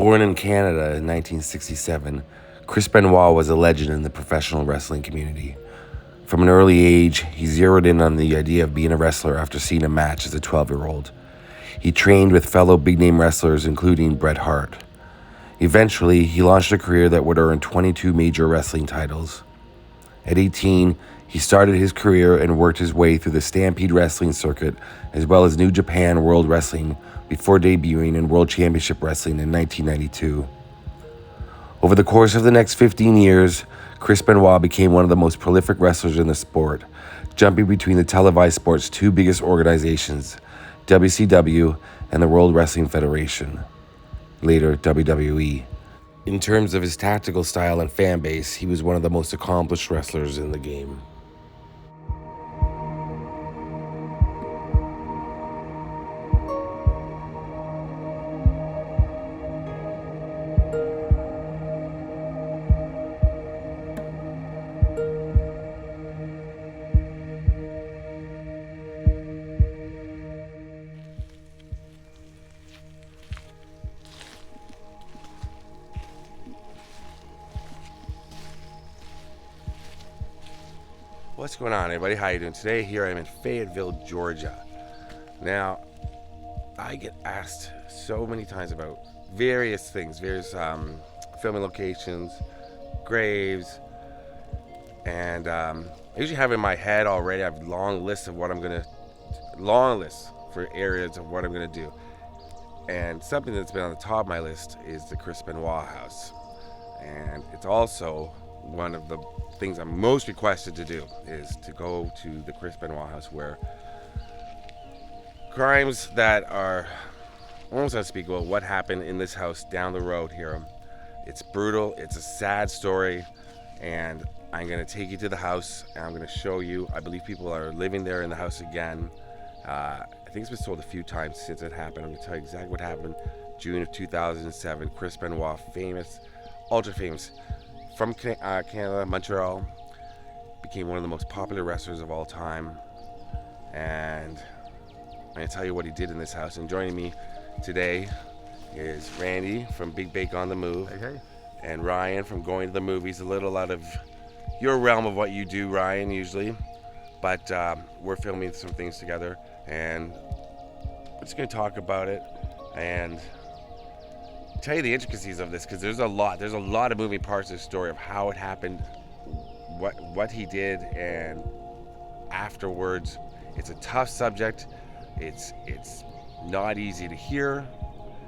Born in Canada in 1967, Chris Benoit was a legend in the professional wrestling community. From an early age, he zeroed in on the idea of being a wrestler after seeing a match as a 12-year-old. He trained with fellow big-name wrestlers, including Bret Hart. Eventually, he launched a career that would earn 22 major wrestling titles. At 18, he started his career and worked his way through the Stampede Wrestling circuit, as well as New Japan World Wrestling, before debuting in World Championship Wrestling in 1992. Over the course of the next 15 years, Chris Benoit became one of the most prolific wrestlers in the sport, jumping between the televised sport's two biggest organizations, WCW and the World Wrestling Federation, later WWE. In terms of his tactical style and fan base, he was one of the most accomplished wrestlers in the game. What's going on, everybody? How you doing today? Here I am in Fayetteville, Georgia. Now, I get asked so many times about various things, various filming locations, graves, and I usually have in my head already. I have a long list for areas of what I'm gonna do. And something that's been on the top of my list is the Chris Benoit house, and it's also one of the things I'm most requested to do is to go to the Chris Benoit house, where crimes that are almost unspeakable, what happened in this house down the road here. It's brutal, it's a sad story, and I'm going to take you to the house and I'm going to show you. I believe people are living there in the house again. I think it's been sold a few times since it happened. I'm going to tell you exactly what happened. June of 2007, Chris Benoit, famous, ultra famous, from Canada, Montreal, became one of the most popular wrestlers of all time. And I'm going to tell you what he did in this house. And joining me today is Randy from Big Bake on the Move. Hey. And Ryan from Going to the Movies. A little out of your realm of what you do, Ryan, usually. But we're filming some things together. And we're just going to talk about it and tell you the intricacies of this, because there's a lot of moving parts of the story of how it happened, what he did, and afterwards. It's a tough subject. It's not easy to hear,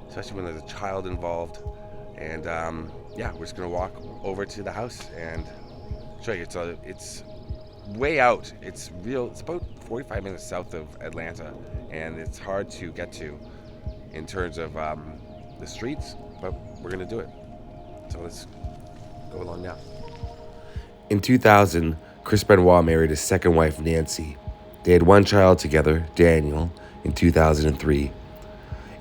especially when there's a child involved. And we're just gonna walk over to the house and show you. It's way out. It's about 45 minutes south of Atlanta, and it's hard to get to in terms of the streets, but we're gonna do it. So let's go along now. In 2000, Chris Benoit married his second wife, Nancy. They had one child together, Daniel, in 2003.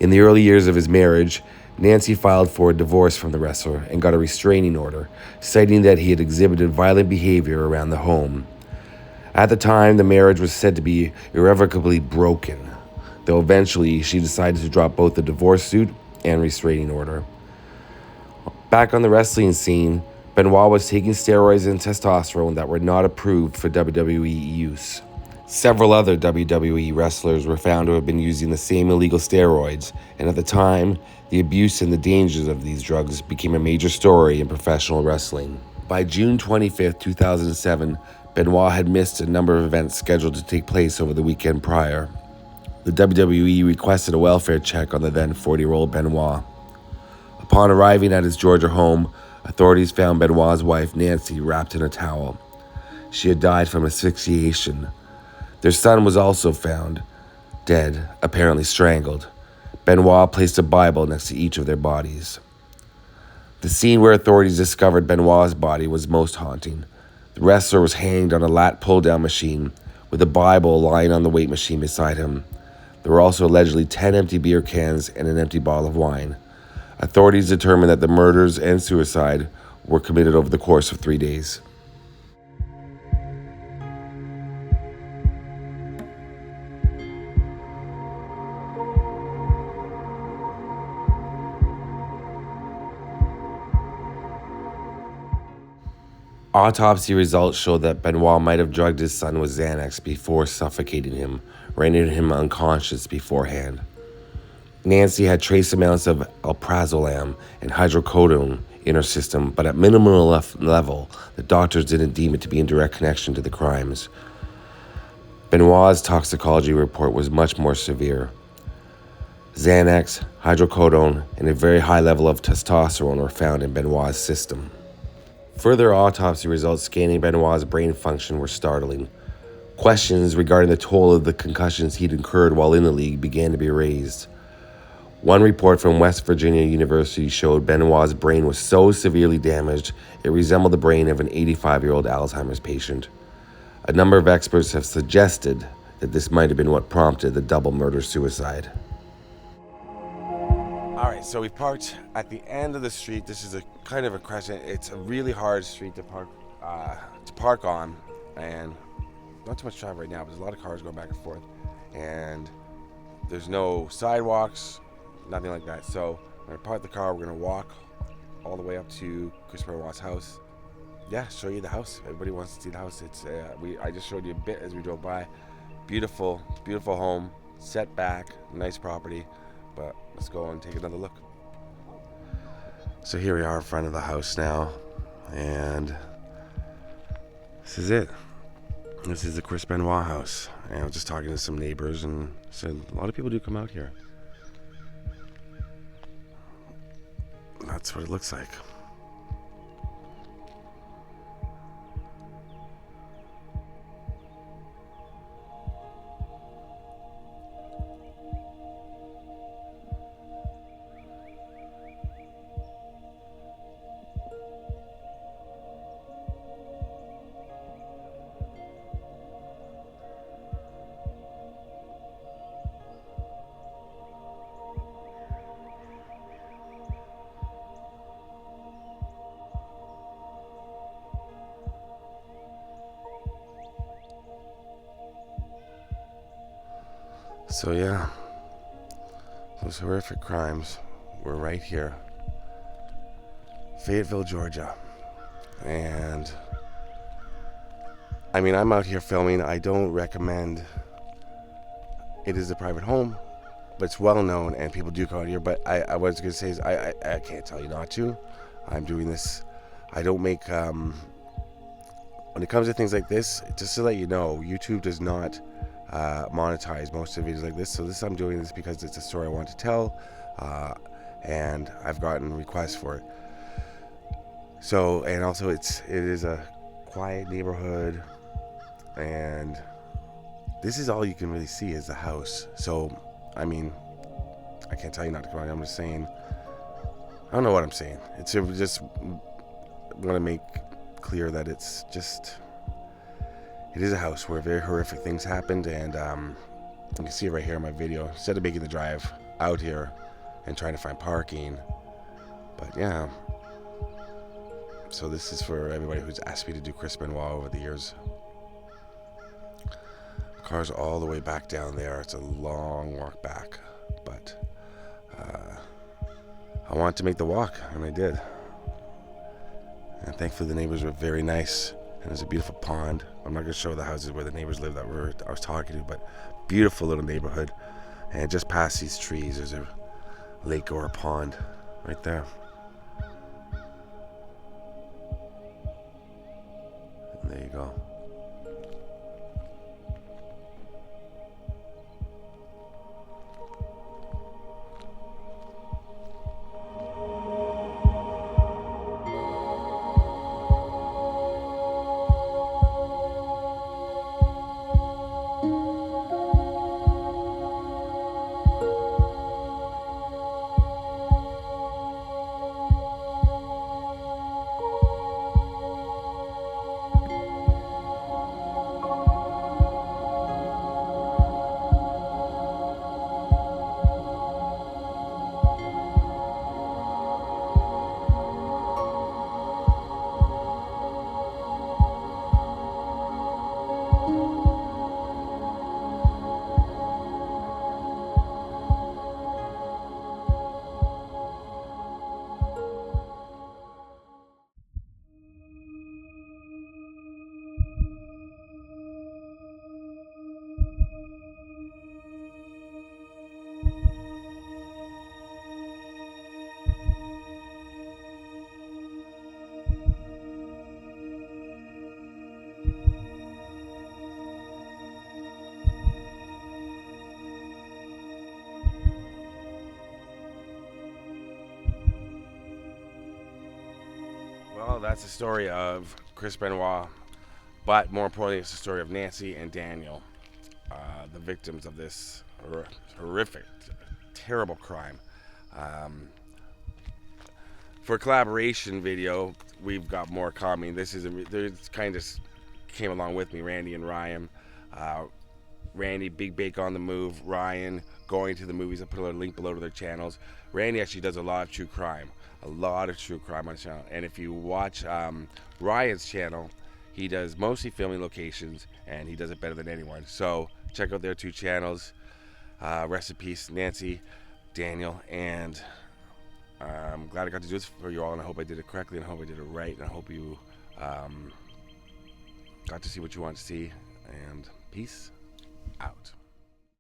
In the early years of his marriage, Nancy filed for a divorce from the wrestler and got a restraining order, citing that he had exhibited violent behavior around the home. At the time, the marriage was said to be irrevocably broken, though eventually she decided to drop both the divorce suit and restraining order. Back on the wrestling scene, Benoit was taking steroids and testosterone that were not approved for WWE use. Several other WWE wrestlers were found to have been using the same illegal steroids, and at the time, the abuse and the dangers of these drugs became a major story in professional wrestling. By June 25, 2007, Benoit had missed a number of events scheduled to take place over the weekend prior. The WWE requested a welfare check on the then 40-year-old Benoit. Upon arriving at his Georgia home, authorities found Benoit's wife, Nancy, wrapped in a towel. She had died from asphyxiation. Their son was also found, dead, apparently strangled. Benoit placed a Bible next to each of their bodies. The scene where authorities discovered Benoit's body was most haunting. The wrestler was hanged on a lat pull-down machine, with a Bible lying on the weight machine beside him. There were also allegedly 10 empty beer cans and an empty bottle of wine. Authorities determined that the murders and suicide were committed over the course of 3 days. Autopsy results show that Benoit might have drugged his son with Xanax before suffocating him, rendering him unconscious beforehand. Nancy had trace amounts of alprazolam and hydrocodone in her system, but at minimal level, the doctors didn't deem it to be in direct connection to the crimes. Benoit's toxicology report was much more severe. Xanax, hydrocodone, and a very high level of testosterone were found in Benoit's system. Further autopsy results scanning Benoit's brain function were startling. Questions regarding the toll of the concussions he'd incurred while in the league began to be raised. One report from West Virginia University showed Benoit's brain was so severely damaged it resembled the brain of an 85-year-old Alzheimer's patient. A number of experts have suggested that this might have been what prompted the double murder-suicide. All right, so we parked at the end of the street. This is a kind of a crescent. It's a really hard street to park on, and not too much traffic right now, but there's a lot of cars going back and forth, and there's no sidewalks, nothing like that. So we're gonna park the car. We're gonna walk all the way up to Chris Benoit's house. Yeah, show you the house. Everybody wants to see the house. It's I just showed you a bit as we drove by. Beautiful home, set back, nice property. But let's go and take another look. So here we are in front of the house now, and this is it. This is the Chris Benoit house. And I was just talking to some neighbors and said a lot of people do come out here. That's what it looks like. So yeah, those horrific crimes were right here, Fayetteville, Georgia. And I mean, I'm out here filming. I don't recommend. It is a private home, but it's well known and people do come out here. But I was going to say is I can't tell you not to. I'm doing this. I don't make when it comes to things like this, just to let you know, YouTube does not monetize most of the videos like this. So I'm doing this because it's a story I want to tell, and I've gotten requests for it. So, and also it is a quiet neighborhood, and this is all you can really see is the house. So I mean, I can't tell you not to come out. I'm just saying, I don't know what I'm saying. It's just want to make clear that it's just, it is a house where very horrific things happened, and you can see it right here in my video. Instead of making the drive out here and trying to find parking, but yeah. So this is for everybody who's asked me to do Chris Benoit over the years. Car's all the way back down there. It's a long walk back, but I wanted to make the walk, and I did. And thankfully the neighbors were very nice. And there's a beautiful pond. I'm not going to show the houses where the neighbors live that I was talking to, but beautiful little neighborhood. And just past these trees, there's a lake or a pond right there. And there you go. Well, that's the story of Chris Benoit, but more importantly, it's the story of Nancy and Daniel, the victims of this horrific, terrible crime. For a collaboration video, we've got more coming. This kind of came along with me, Randy and Ryan. Randy, Big Bake on the Move. Ryan, going to the movies. I put a link below to their channels. Randy actually does a lot of true crime. A lot of true crime on his channel. And if you watch Ryan's channel, he does mostly filming locations, and he does it better than anyone. So check out their two channels. Rest in peace, Nancy, Daniel, and I'm glad I got to do this for you all, and I hope I did it correctly, and I hope I did it right, and I hope you got to see what you want to see, and peace out.